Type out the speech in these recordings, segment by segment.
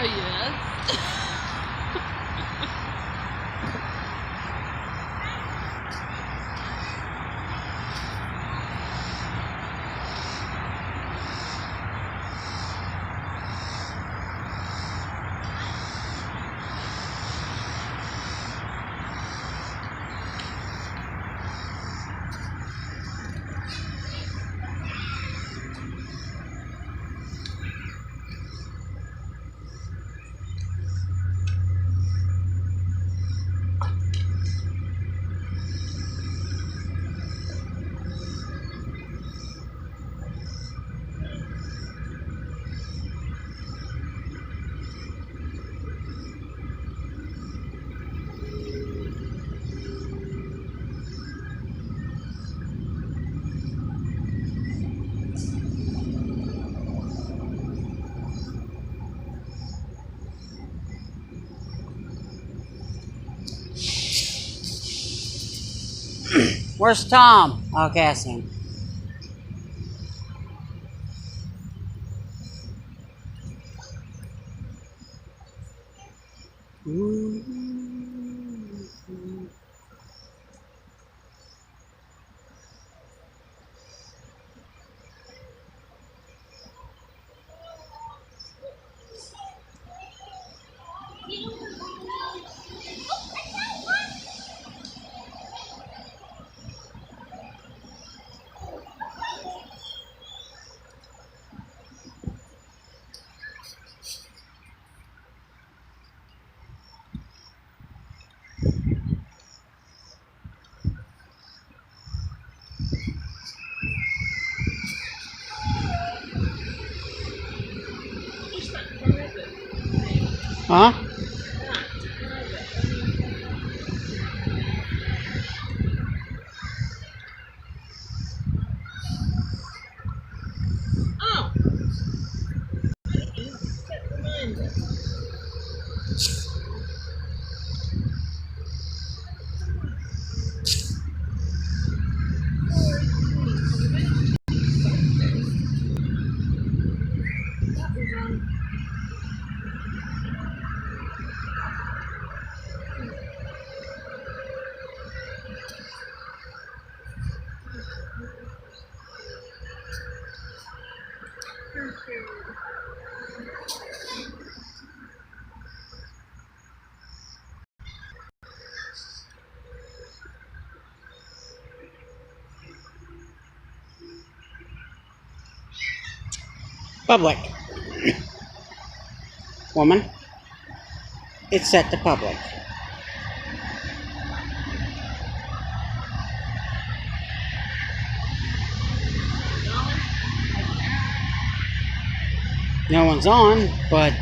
Yes. Where's Tom? Okay, I see him. Huh? Oh. Public. Woman. It's set to public. No one's on, but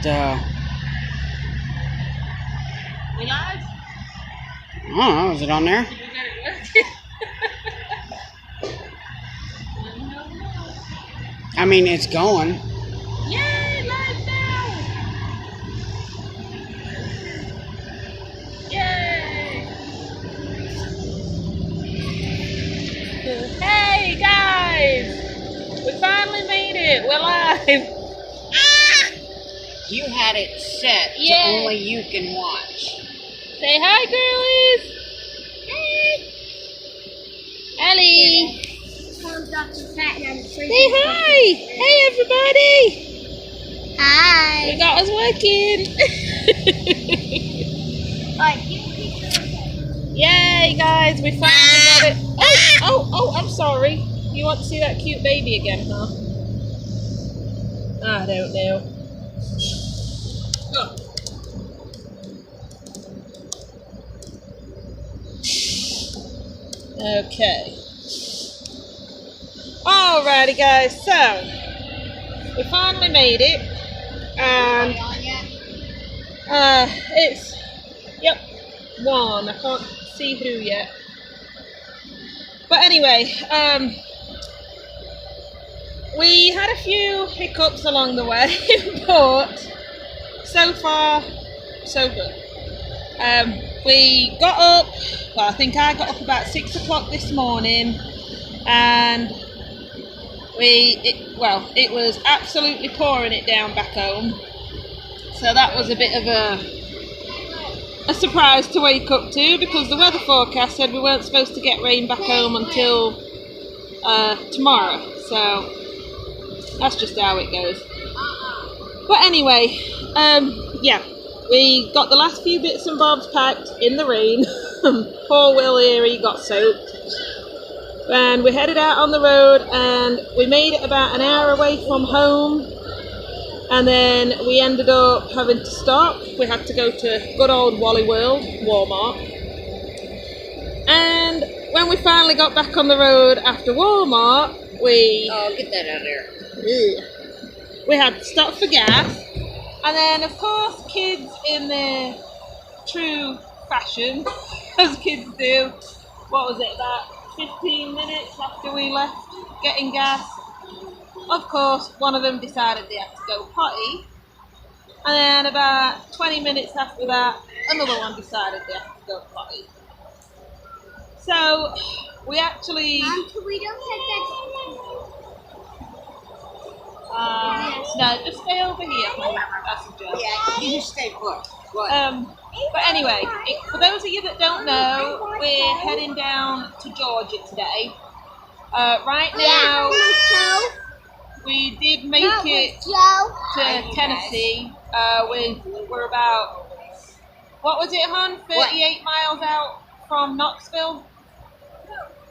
We live? I don't know. Is it on there? Did we get it working? I mean, it's going. Yay, live now! Yay! Hey guys! We finally made it! We're live! You had it set to Yeah. only you can watch. Say hi, girlies! Hey! Ellie! Say hi! Hey, everybody! Hi. We got us working! Yay, guys! We finally got it! Oh, I'm sorry. You want to see that cute baby again, huh? I don't know. Oh. Okay. Alrighty, guys. So we finally made it, and it's one. I can't see who yet. But anyway, we had a few hiccups along the way, but so far, so good. We got up, well, I think I got up about 6 o'clock this morning, and it was absolutely pouring it down back home. So that was a bit of a surprise to wake up to, because the weather forecast said we weren't supposed to get rain back home until tomorrow. So that's just how it goes. But anyway, yeah, we got the last few bits and bobs packed in the rain. Poor Will here, he got soaked. And we headed out on the road, and we made it about an hour away from home. And then we ended up having to stop. We had to go to good old Wally World, Walmart. And when we finally got back on the road after Walmart, Oh, get that out of there. we had to stop for gas. And then, of course, kids in their true fashion, as kids do, what was it, about 15 minutes after we left getting gas, of course, one of them decided they had to go potty. And then about 20 minutes after that, another one decided they had to go potty. So, we actually... we don't take no, just stay over here. That's a joke. Yeah, you just stay put. What? But anyway, for those of you that don't know, we're heading down to Georgia today. Right now, we did make it to Tennessee. We're about, what was it, hon? 38 miles out from Knoxville?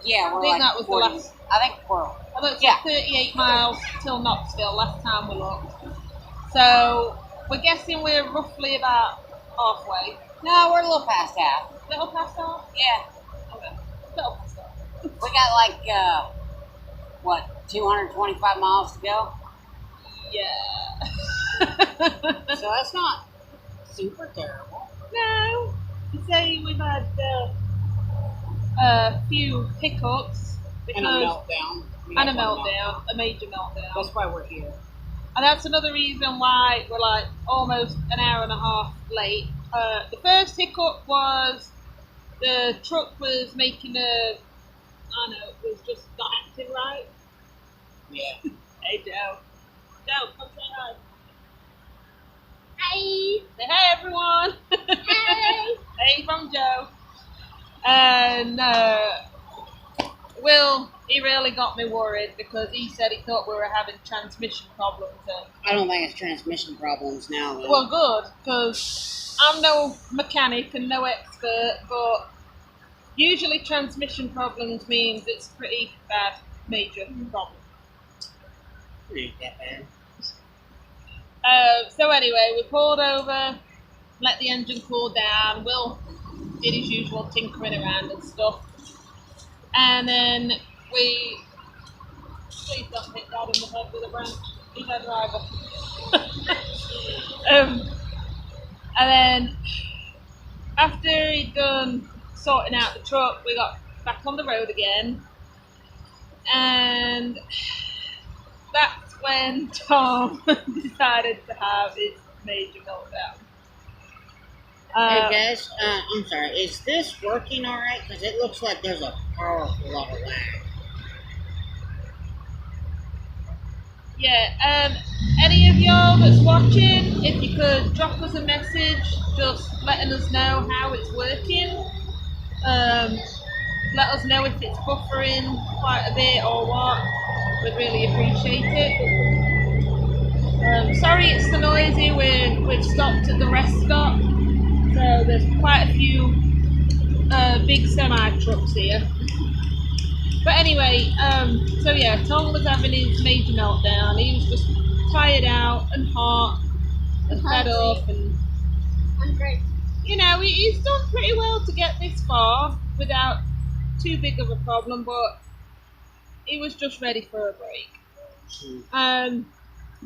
Yeah, I we're think like that was 40. the last. I think we're. I thought it was Yeah. 38 miles till Knoxville last time we looked. So we're guessing we're roughly about halfway. No, we're a little past half. Little past half? Yeah. Okay. Little past half. We got like, what, 225 miles to go? Yeah. So that's not super terrible. No. To say we've had a few hiccups And a because meltdown. and a meltdown, a major meltdown. That's why we're here. And that's another reason why we're like almost an hour and a half late. The first hiccup was the truck was making it was just not acting right. Yeah. Hey Joe. Joe, come say hi. Hi. Say hey everyone. Hey. Hey from Joe. And Will, he really got me worried because he said he thought we were having transmission problems. And, I don't think it's transmission problems now, though. well, good, because I'm no mechanic and no expert, but usually transmission problems means it's pretty bad, major problem. It ain't that bad. So anyway, we pulled over, let the engine cool down. Will did his usual tinkering around and stuff. And then we... Please don't hit Dad in the head with a branch. He's our driver. And then after he'd done sorting out the truck, we got back on the road again. And that's when Tom decided to have his major meltdown. Hey guys, I'm sorry, is this working alright? Because it looks like there's a powerful lot of lag. Yeah, any of y'all that's watching, if you could drop us a message just letting us know how it's working. Let us know if it's buffering quite a bit or what. We'd really appreciate it. Sorry it's so noisy, we've stopped at the rest stop. So there's quite a few big semi trucks here. But anyway, so yeah, Tom was having his major meltdown. He was just tired out and hot and fed up, and Hungry. you know, he's done pretty well to get this far without too big of a problem, but he was just ready for a break.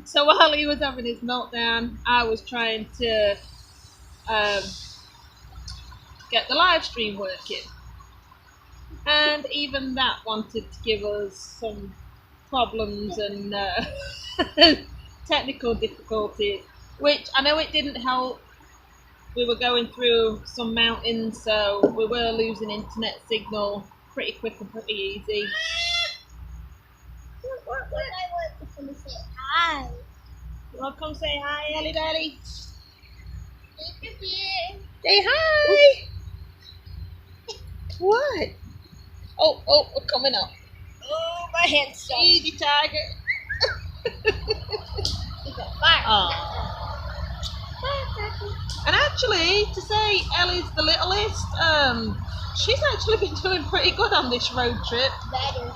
So while he was having his meltdown, I was trying to get the live stream working. And even that wanted to give us some problems and technical difficulties, which I know it didn't help. We were going through some mountains, so we were losing internet signal pretty quick and pretty easy. What? I want to say hi. You want to come say hi, Ellie Daddy? Say hi. What? Oh, we're coming up. Oh, my hand's so. Easy, tiger. Aw. And actually, to say Ellie's the littlest, she's actually been doing pretty good on this road trip. Better.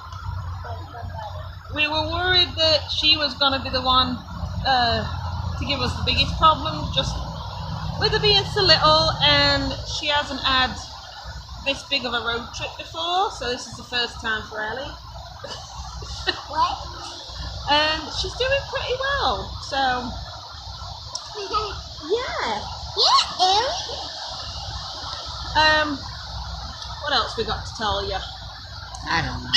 We were worried that she was going to be the one to give us the biggest problem, just with her being so little, and she hasn't had this big of a road trip before, so this is the first time for Ellie. What? And she's doing pretty well, so yeah. Yeah, What else we got to tell you? I don't know.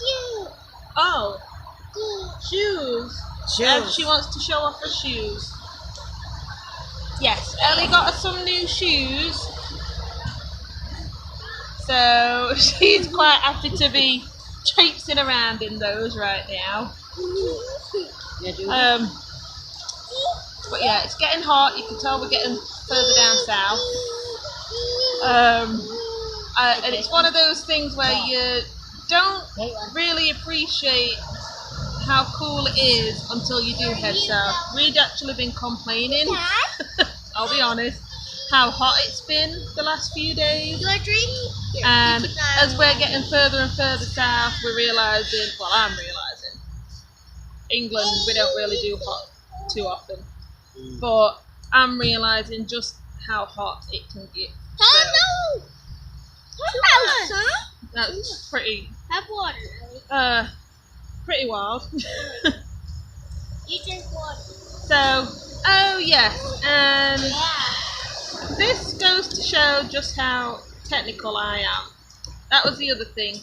you. Oh, shoes. And Shoes. she wants to show off her shoes. Yes, Ellie got us some new shoes. So she's quite happy to be traipsing around in those right now. Yeah, dude. But yeah, it's getting hot. You can tell we're getting further down south. And it's one of those things where you don't really appreciate how cool it is until you do head south. We'd actually been complaining, I'll be honest, how hot it's been the last few days. You want a drink? Here, And you keep an eye as on we're it. getting further and further south, we're realising, well, I'm realising, England, we don't really do hot too often. But I'm realising just how hot it can get. So Oh, no! Come on. that's pretty, Have water, Ellie. pretty wild. You drink water. So, oh yes, and Yeah. this goes to show just how technical I am. That was the other thing.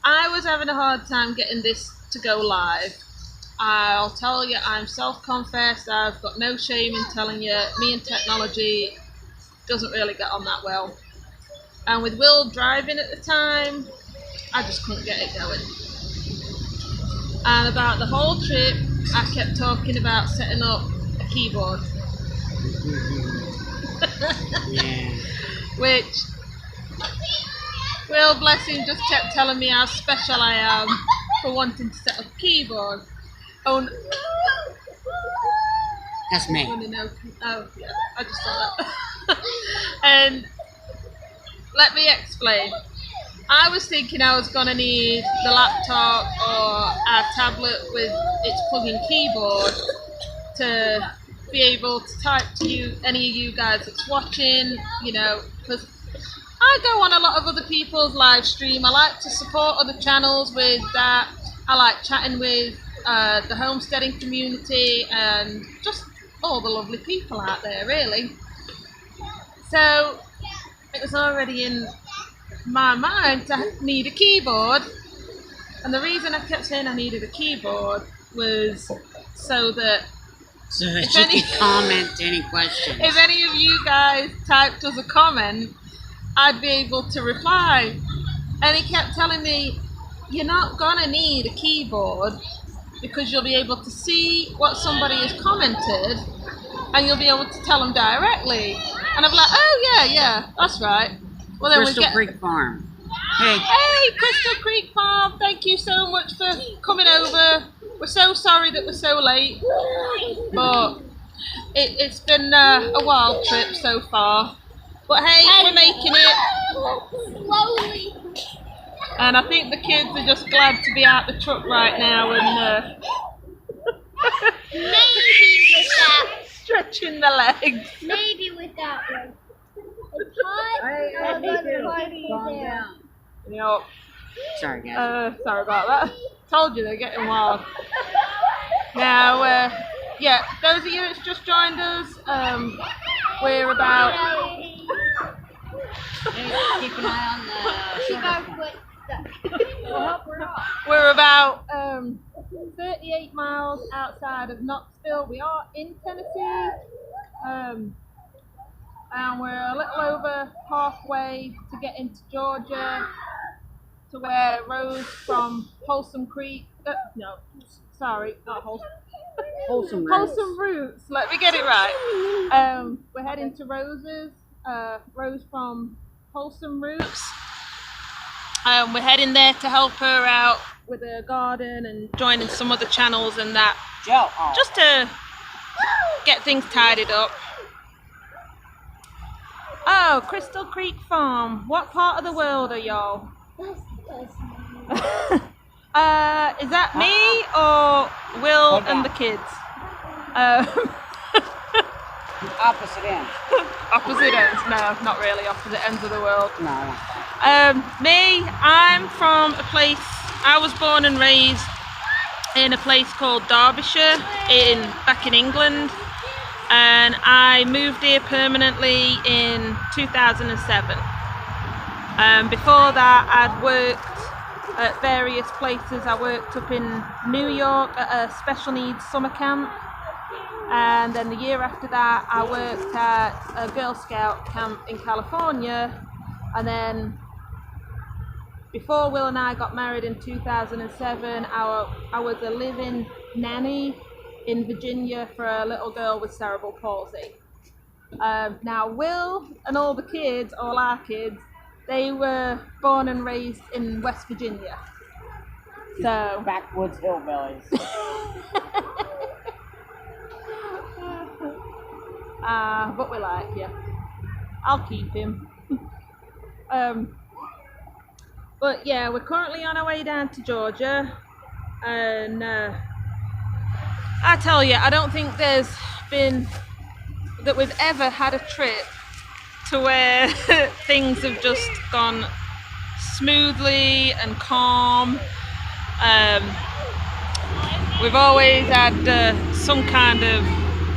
I was having a hard time getting this to go live. I'll tell you, I'm self-confessed. I've got no shame in telling you, me and technology doesn't really get on that well. And with Will driving at the time, I just couldn't get it going. And about the whole trip, I kept talking about setting up a keyboard, Yeah. which Will, bless him, just kept telling me how special I am for wanting to set up a keyboard. Oh, That's me. no. Oh, yeah, I just saw that. And let me explain. I was thinking I was going to need the laptop or our tablet with its plug-in keyboard to be able to type to you, any of you guys that's watching, because I go on a lot of other people's live stream. I like to support other channels with that. I like chatting with the homesteading community and just all the lovely people out there, really. So it was already in my mind to need a keyboard, and the reason I kept saying I needed a keyboard was so that So that If you any- can comment any questions. if any of you guys typed us a comment, I'd be able to reply. And he kept telling me, you're not gonna need a keyboard because you'll be able to see what somebody has commented and you'll be able to tell them directly. And I'm like, oh yeah, that's right. Well, then Crystal Creek Farm. Hey, Hey, Crystal Creek Farm, thank you so much for coming over. We're so sorry that we're so late, but it's been a wild trip so far. But hey, we're making it, Slowly. and I think the kids are just glad to be out the truck right now and Maybe with that. stretching the legs. Maybe with that one. It's hot. I'm gonna party there. sorry guys. Sorry about that. Told you they're getting wild. Now, yeah, those of you that's just joined us, we're about Hey, keep an eye on the Keep our foot stuck. we're about 38 miles outside of Knoxville. We are in Tennessee, and we're a little over halfway to get into Georgia, to where it rose from Wholesome Creek. No, sorry, not Wholesome. Wholesome Roots. Wholesome Roots. Let me get it right. We're heading to Rose's. Rose from Wholesome Roots. We're heading there to help her out with her garden and joining some other channels and that. Joe. Just to get things tidied up. Oh, Crystal Creek Farm. What part of the world are y'all? Is that me or Will and the kids? Opposite ends. Opposite ends? No, not really opposite ends of the world. No. Me, I'm from a place, I was born and raised in a place called Derbyshire back in England, and I moved here permanently in 2007. Before that I'd worked at various places. I worked up in New York at a special needs summer camp, and then the year after that I worked at a Girl Scout camp in California, and then before Will and I got married in 2007, I was a live-in nanny in Virginia for a little girl with cerebral palsy. Now Will and all the kids, all our kids, they were born and raised in West Virginia. So backwoods hillbillies. But we like you. I'll keep him. But yeah, we're currently on our way down to Georgia, and I tell you, I don't think there's been that we've ever had a trip to where things have just gone smoothly and calm. We've always had some kind of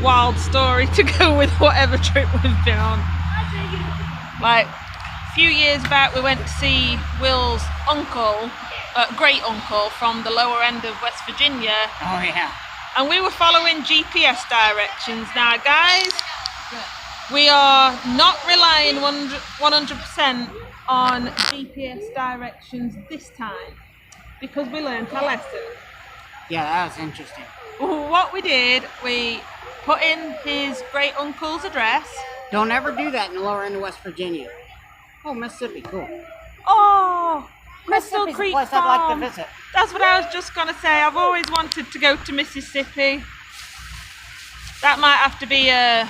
wild story to go with whatever trip we've been on. Like a few years back, we went to see Will's uncle, great uncle from the lower end of West Virginia. Oh yeah. And we were following GPS directions. Now guys, we are not relying 100% on GPS directions this time, because we learned our lesson. Yeah, that was interesting. What we did, we put in his great uncle's address. Don't ever do that in the lower end of West Virginia. Oh, Mississippi, cool. Oh, Crystal Mississippi's Creek a place Farm. I'd like to visit. That's what I was just going to say. I've always wanted to go to Mississippi. That might have to be a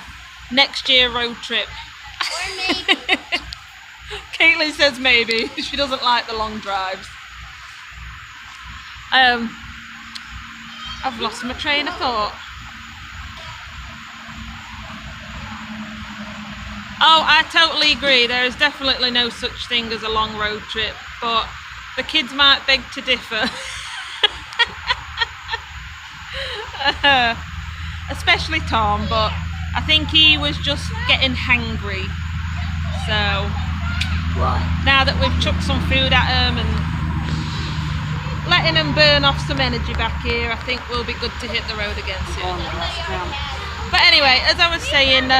next year road trip. Or maybe. Caitlin says maybe. She doesn't like the long drives. I've lost my train of thought. Oh, I totally agree. There is definitely no such thing as a long road trip, but the kids might beg to differ. Especially Tom, but I think he was just getting hangry. So now that we've chucked some food at him and letting him burn off some energy back here, I think we'll be good to hit the road again soon. But anyway, as I was saying,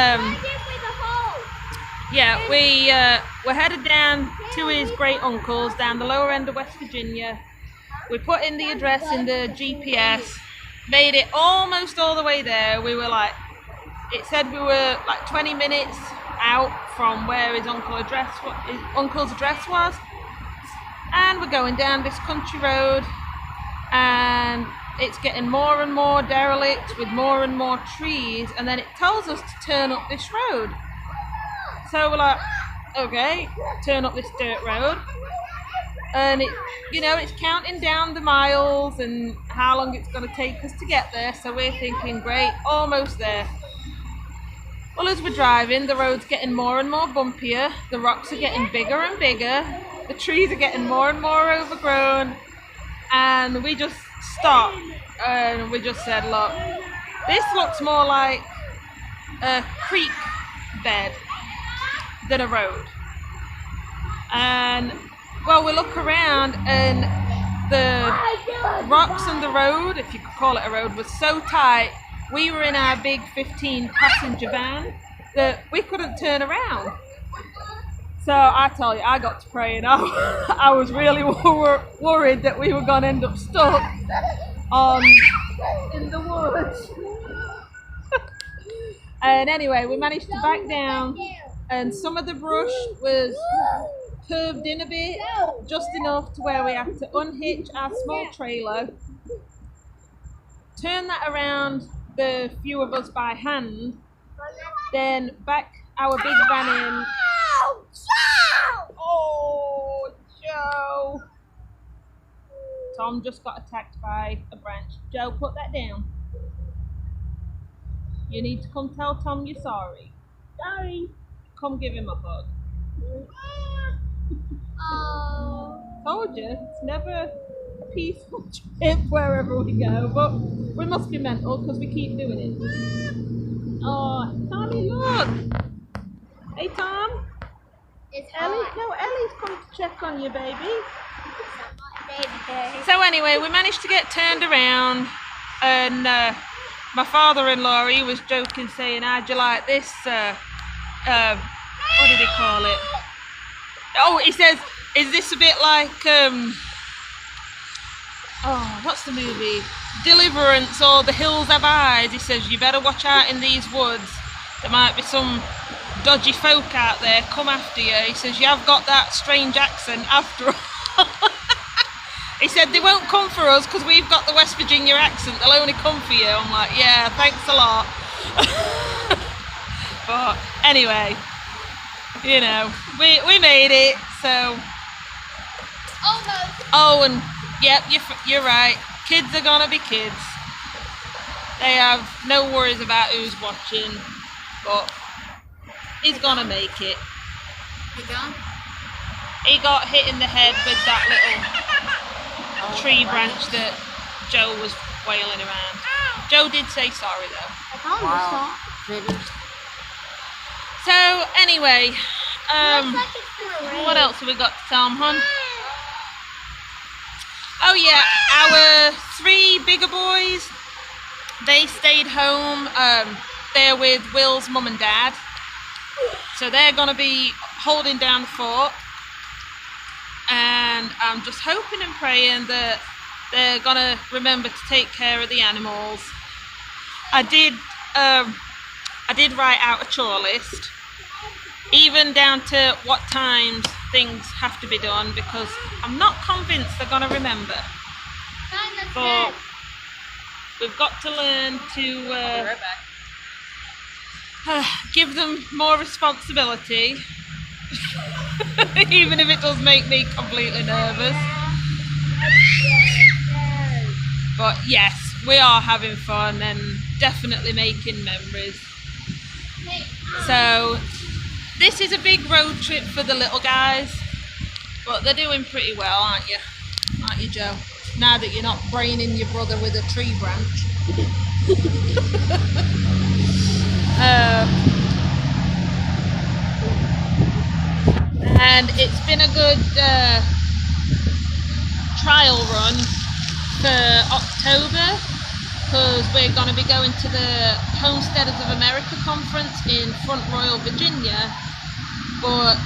yeah, we're headed down to his great uncle's down the lower end of West Virginia. We put in the address in the GPS, made it almost all the way there. We were like, it said we were like 20 minutes out from where his uncle's address was, and we're going down this country road, and it's getting more and more derelict with more and more trees, and then it tells us to turn up this road. So we're like, okay, turn up this dirt road, and it, you know, it's counting down the miles and how long it's going to take us to get there. So we're thinking, great, almost there. Well, as we're driving, the road's getting more and more bumpier, the rocks are getting bigger and bigger, the trees are getting more and more overgrown, and we just stopped and we just said, look, this looks more like a creek bed than a road. And well, we look around, and the rocks on the road, if you could call it a road, was so tight. We were in our big 15-passenger van that we couldn't turn around. So I tell you, I got to praying. I was really worried that we were going to end up stuck on in the woods. And anyway, we managed to back down, and some of the brush was curved in a bit, just enough to where we had to unhitch our small trailer, turn that around the few of us by hand, then back our big van in. Oh, Joe! Tom just got attacked by a branch. Joe, put that down. You need to come tell Tom you're sorry. Sorry. Come give him a hug. Told you, it's never a peaceful trip wherever we go, but we must be mental because we keep doing it. Oh, Tommy, look! Hey, Tom. It's Ellie? hot. No, Ellie's come to check on you, baby. It's a hot day today. So anyway, we managed to get turned around, and my father-in-law, he was joking, saying, "How'd you like this? What did he call it? Oh, he says, is this a bit like what's the movie? Deliverance or The Hills Have Eyes?" He says, "You better watch out in these woods. There might be some dodgy folk out there come after you." He says, "You have got that strange accent after all." He said, "They won't come for us because we've got the West Virginia accent. They'll only come for you." I'm like, "Yeah, thanks a lot." But anyway, you know, we made it. So, Almost. oh, and yep, you're right. Kids are gonna be kids. They have no worries about who's watching, but he's gonna make it. You gone? He got hit in the head with that little tree branch that Joe was wailing around. Joe did say sorry though. Wow. Pretty. So anyway, Looks like it's gonna rain. what else have we got to tell 'em, hon? Oh yeah, our 3 bigger boys, they stayed home. They're with Will's mum and dad, so they're gonna be holding down the fort. And I'm just hoping and praying that they're gonna remember to take care of the animals. I did write out a chore list, even down to what times things have to be done, because I'm not convinced they're gonna remember. But we've got to learn to give them more responsibility. Even if it does make me completely nervous. But yes, we are having fun and definitely making memories. So this is a big road trip for the little guys, but they're doing pretty well, aren't you? Aren't you, Joe? Now that you're not braining your brother with a tree branch. And it's been a good trial run for October, because we're going to be going to the Homesteaders of America conference in Front Royal, Virginia, but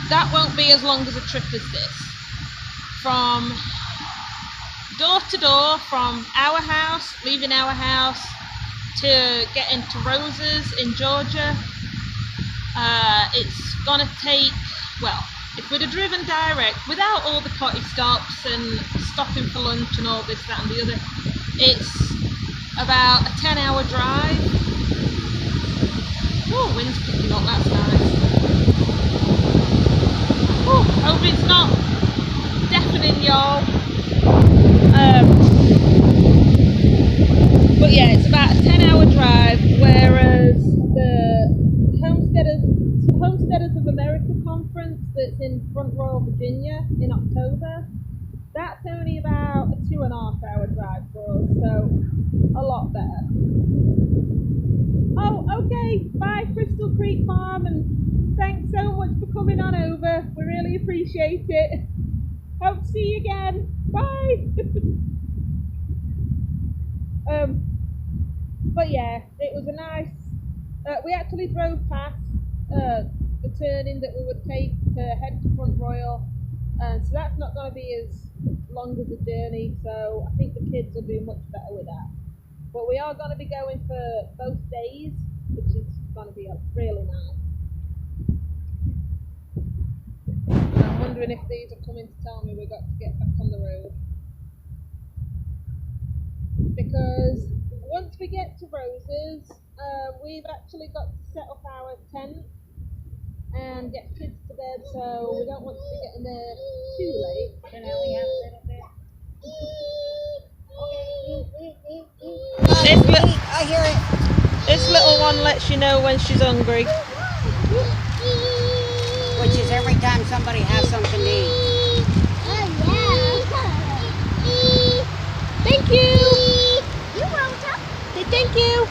that won't be as long as a trip as this. From door to door, from our house, leaving our house, to getting to Rose's in Georgia, it's going to take, well, if we'd have driven direct without all the potty stops and stopping for lunch and all this, that and the other, it's about a 10-hour drive. Oh, wind's picking up, that's nice. Oh, hope it's not deafening y'all. But yeah, it's about a 10-hour drive, whereas the Homesteaders of America conference that's in Front Royal, Virginia in October, that's only about a 2.5-hour drive for us, so a lot better. Oh, okay, bye Crystal Creek Farm, and thanks so much for coming on over. We really appreciate it. Hope to see you again. Bye. But yeah, it was a nice, we actually drove past the turning that we would take to head to Front Royal, so that's not going to be as long as a journey, so I think the kids will do much better with that. but we are going to be going for both days, which is going to be really nice. And I'm wondering if these are coming to tell me we've got to get back on the road. Because once we get to Rose's, we've actually got to set up our tent and get kids to bed, so we don't want to be getting there too late. So now we have a little bit. I hear it. This little one lets you know when she's hungry. Which is every time somebody has something to eat. Thank you. You're welcome. Say thank you.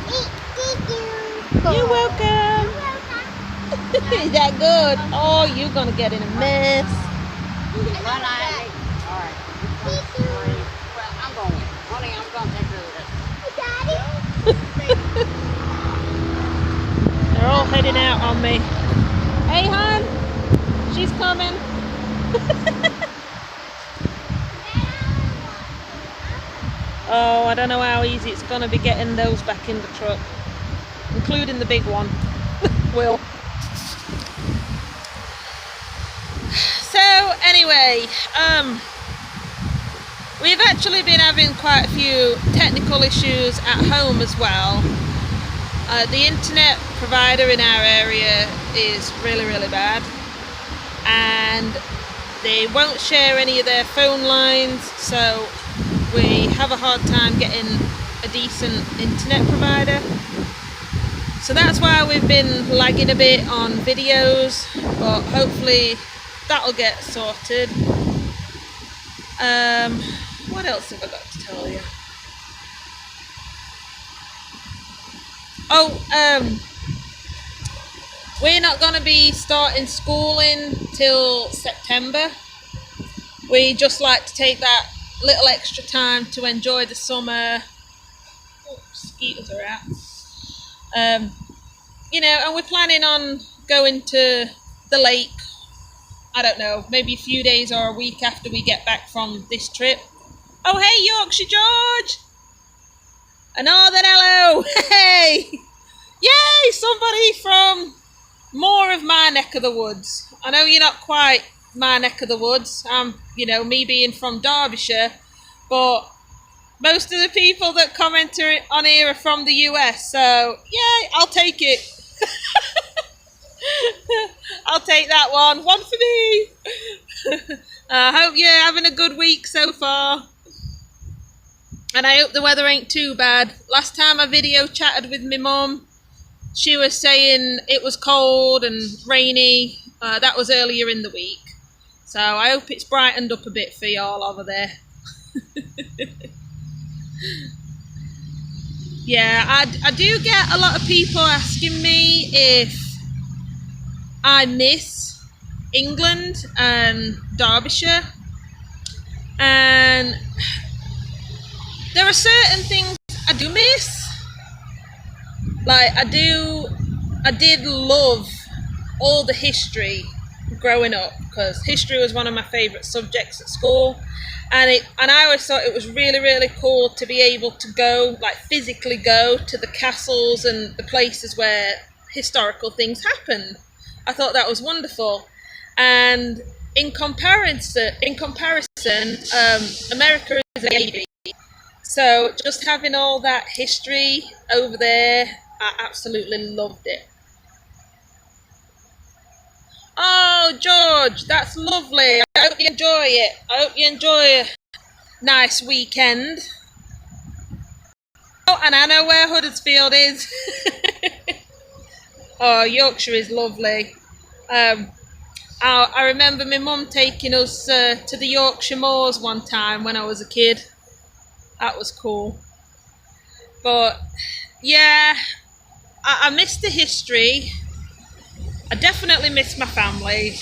You're welcome. Is that good? Oh, you're gonna get in a mess. Alright. Well, I'm going. Honey, I'm going to take care of this. They're all heading out on me. Hey, hon. She's coming. Oh, I don't know how easy it's gonna be getting those back in the truck, including the big one. Will. So anyway, we've actually been having quite a few technical issues at home as well. The internet provider in our area is really bad, and they won't share any of their phone lines, so we have a hard time getting a decent internet provider. So that's why we've been lagging a bit on videos, but hopefully that'll get sorted. What else have I got to tell you? Oh, we're not going to be starting schooling till September. We just like to take that little extra time to enjoy the summer. Oh, mosquitoes are out. You know, and we're planning on going to the lake, I don't know, maybe a few days or a week after we get back from this trip. Oh, hey, Yorkshire George! A Northern hello! Hey! Yay! Somebody from more of my neck of the woods. I know you're not quite my neck of the woods. You know, me being from Derbyshire, but most of the people that comment on here are from the US, so yay, I'll take it. I'll take that one. One for me. I hope you're having a good week so far. And I hope the weather ain't too bad. Last time I video chatted with my mum, she was saying it was cold and rainy. That was earlier in the week. So I hope it's brightened up a bit for y'all over there. Yeah, I do get a lot of people asking me if I miss England and Derbyshire, and there are certain things I do miss. Like I did love all the history growing up, because history was one of my favourite subjects at school, and I always thought it was really cool to be able to go, like physically go to the castles and the places where historical things happened. I thought that was wonderful. And in comparison, America is a baby. So just having all that history over there, I absolutely loved it. Oh, George, that's lovely. I hope you enjoy it. I hope you enjoy a nice weekend. Oh, and I know where Huddersfield is. Oh, Yorkshire is lovely. I remember my mum taking us to the Yorkshire Moors one time when I was a kid. That was cool. But yeah, I miss the history. I definitely miss my family.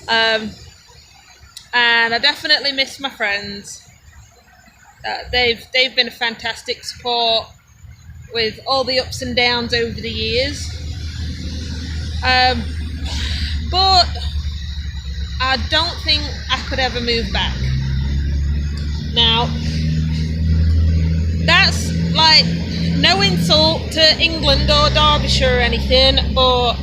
And I definitely miss my friends. They've been a fantastic support with all the ups and downs over the years. But I don't think I could ever move back. Now, that's like no insult to England or Derbyshire or anything, but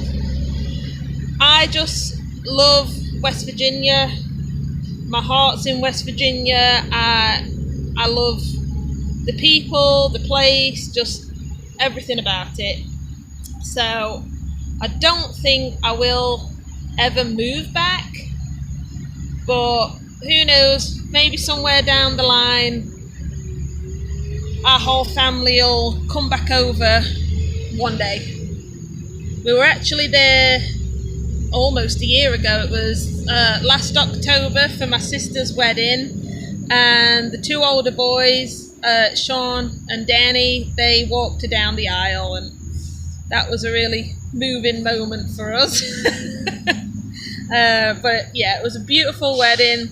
I just love West Virginia. My heart's in West Virginia. I love the people, the place, just everything about it. So I don't think I will ever move back, but who knows, maybe somewhere down the line our whole family will come back over one day. We were actually there almost a year ago. It was last October for my sister's wedding, and the two older boys, Sean and Danny, they walked her down the aisle, and that was a really moving moment for us. But yeah, it was a beautiful wedding,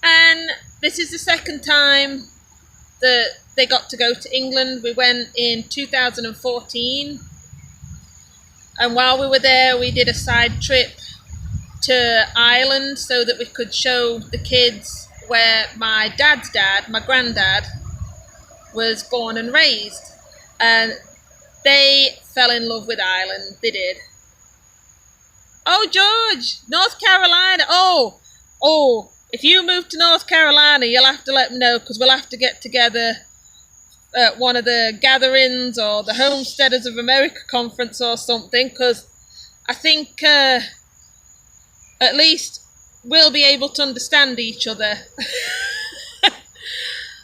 and this is the second time that they got to go to England. We went in 2014, and while we were there we did a side trip to Ireland so that we could show the kids where my dad's dad, my granddad, was born and raised, and they fell in love with Ireland. They did. Oh, George, North Carolina. Oh, if you move to North Carolina, you'll have to let me know, because we'll have to get together at one of the gatherings or the Homesteaders of America conference or something, because I think at least we'll be able to understand each other.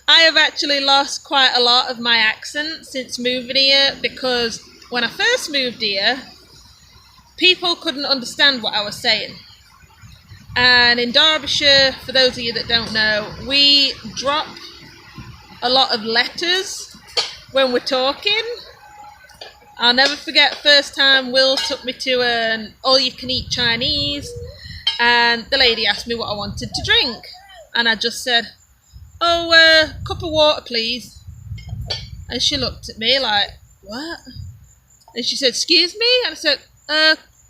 I have actually lost quite a lot of my accent since moving here, because when I first moved here, people couldn't understand what I was saying. And in Derbyshire, for those of you that don't know, we drop a lot of letters when we're talking. I'll never forget first time Will took me to an all-you-can-eat Chinese, and the lady asked me what I wanted to drink, and I just said, "Oh, cup of water, please." And she looked at me like, "What?" And she said, "Excuse me?" And I said,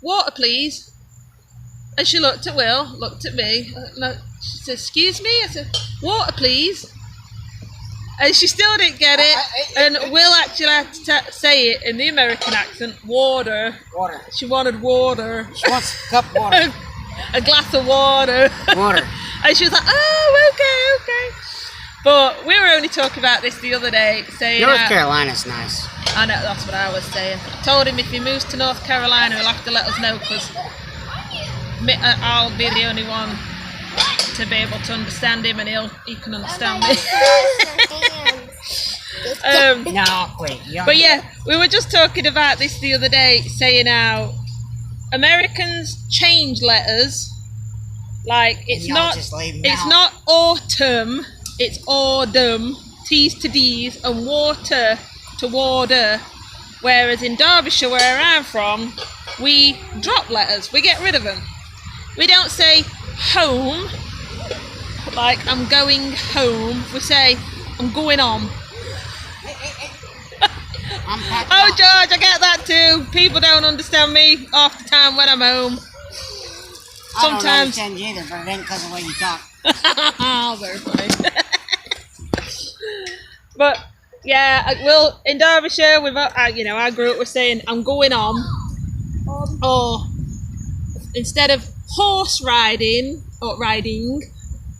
"Water, please." And she looked at Will, looked at me, and she said, "Excuse me?" I said, "Water, please." And she still didn't get it, and Will actually had to say it in the American accent, water. Water. She wanted water. She wants a cup of water. A glass of water. Water. And she was like, "Oh, okay." But we were only talking about this the other day, saying North Carolina's nice. I know, that's what I was saying. I told him if he moves to North Carolina, he'll have to let us know, because I'll be the only one to be able to understand him, and he can understand me. No, quick. But yeah, we were just talking about this the other day, saying how Americans change letters. Like it's not autumn, it's autumn, T's to D's, and water to water. Whereas in Derbyshire, where I'm from, we drop letters, we get rid of them. We don't say home, like I'm going home. We say I'm going on. Oh, George, I get that too. People don't understand me half the time when I'm home. Sometimes. I don't understand you either, but it ain't because of the way you talk. Very funny. But yeah, well, in Derbyshire, I grew up with saying I'm going on, or instead of horse riding or riding,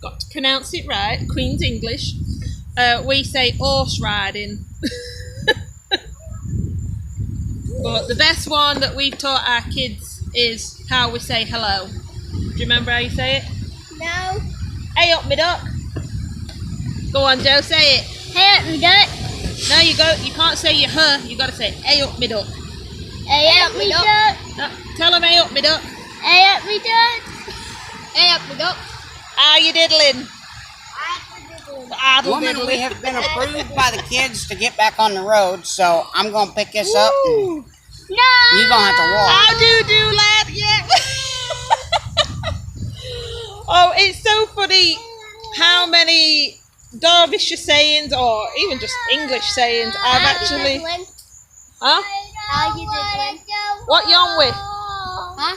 got to pronounce it right, Queen's English. We say horse riding. But the best one that we've taught our kids is how we say hello. Do you remember how you say it? No. Hey up, me duck. Go on, Joe, say it. Hey up, me duck. No, you can't say your her. You got to say hey up, me duck. Hey up, me duck. No, tell them hey up, me duck. Hey up, me duck. Hey up, me duck. How you diddling? Woman, we have been approved by the kids to get back on the road, so I'm going to pick this up. And No. you're going to have to walk. How do, lad? Yeah. Oh, it's so funny how many Derbyshire sayings, or even just English sayings, I've actually... Huh? How you did one? What you on with? Huh?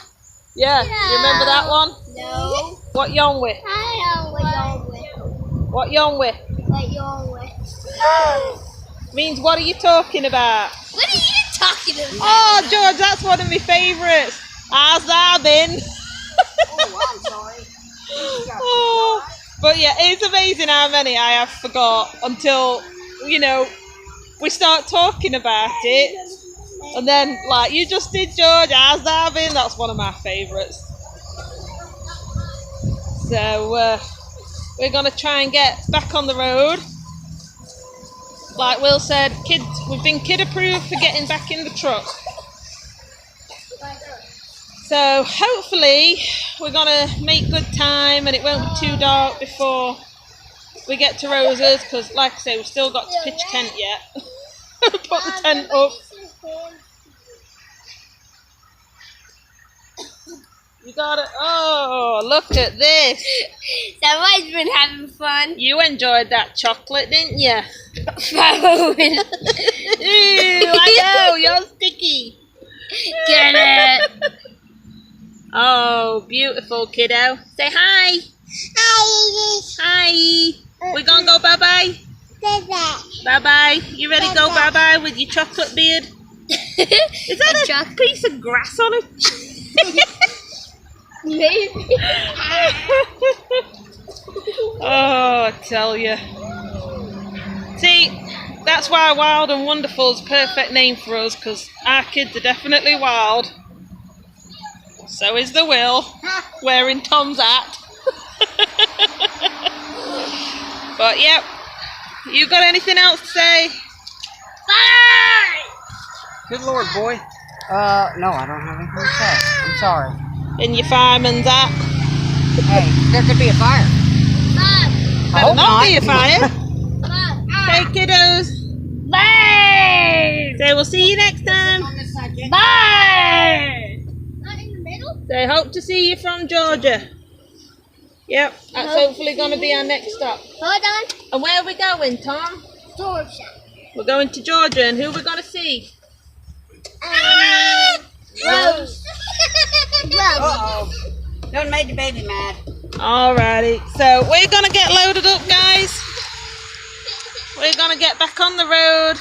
Yeah, you remember that one? No. What you on with? I don't know. What you on with? Like you always. Means what are you talking about? What are you talking about? Oh, George, that's one of my favourites. How's that been? Oh, I'm sorry. Oh, but yeah, it's amazing how many I have forgot until, you know, we start talking about it. And then, like you just did, George, how's that been? That's one of my favourites. So, we're going to try and get back on the road. Like Will said, we've been kid approved for getting back in the truck. So hopefully we're going to make good time and it won't be too dark before we get to Rosa's, because like I say, we've still got to pitch tent yet. Put the tent up. You got it. Oh, look at this. Somebody's been having fun. You enjoyed that chocolate, didn't you? Following. Ew, I know, you're sticky. Get it. Oh, beautiful kiddo. Say hi. Hi. We're going to go bye-bye? Bye-bye. You ready to go bye-bye with your chocolate beard? Is that a piece of grass on it? Maybe. Oh, I tell you. See, that's why Wild and Wonderful is a perfect name for us, because our kids are definitely wild. So is the Will, wearing Tom's hat. But yep, you got anything else to say? Bye. Good Lord, boy. No, I don't have anything to say. I'm sorry. In your fireman's hat? Hey, there could be a fire. Mom. I hope Not be a not. fire. Mom. Hey kiddos. Bye. Say we'll see you next time. On this side, Jake. Bye. Not in the middle? Say hope to see you from Georgia. Yep, that's hopefully going to be our next stop. Hold on. And where are we going, Tom? Georgia. We're going to Georgia, and who are we going to see? Rose. Rose. Uh-oh. Don't make the baby mad. Alrighty, so we're going to get loaded up, guys. We're going to get back on the road.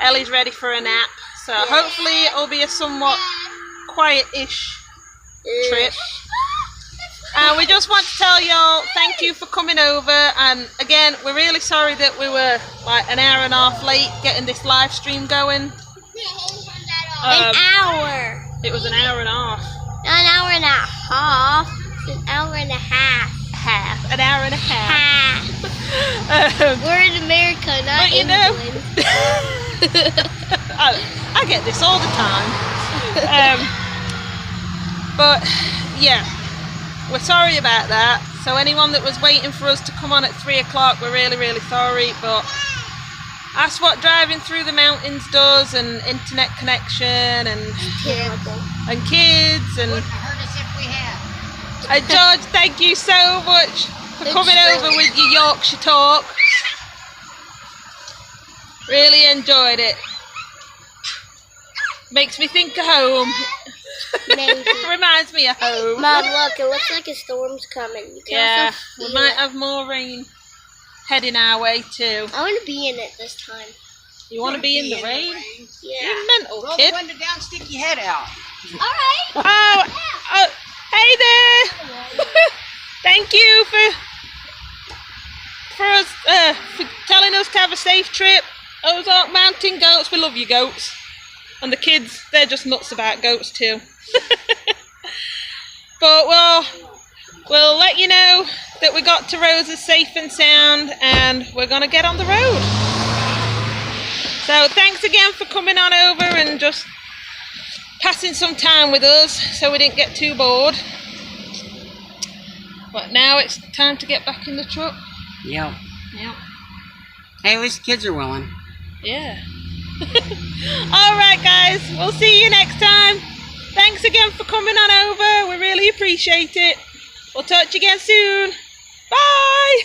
Ellie's ready for a nap, so hopefully it'll be a somewhat quiet-ish trip. And we just want to tell y'all thank you for coming over, and again we're really sorry that we were like an hour and a half late getting this live stream going. An hour. It was an hour and a half. An hour and a half. An hour and a half. An hour and a half. We're in America, not But you know, England. I get this all the time. But yeah, we're sorry about that. So anyone that was waiting for us to come on at 3 o'clock, we're really, really sorry. But that's what driving through the mountains does, and internet connection, and Terrible. kids, and Wouldn't hurt us if we had. George, thank you so much for coming over with your Yorkshire talk. Really enjoyed it. Makes me think of home. Maybe. Reminds me of home. Mom, look, it looks like a storm's coming. You can Yeah, also we feel might it. have more rain heading our way too. I want to be in it this time. You want to be in the rain? Yeah. You mental Roll kid. the window down, stick your head out. All right. Oh, hey there. Thank you for telling us to have a safe trip. Ozark Mountain Goats, we love you goats. And the kids, they're just nuts about goats too. But we'll let you know that we got to Rosa's safe and sound, and we're going to get on the road. So thanks again for coming on over and just passing some time with us so we didn't get too bored. But now it's time to get back in the truck. Yep. Yep. Hey, at least the kids are willing. Yeah. Alright guys, we'll see you next time. Thanks again for coming on over. We really appreciate it. We'll talk to you again soon. Bye.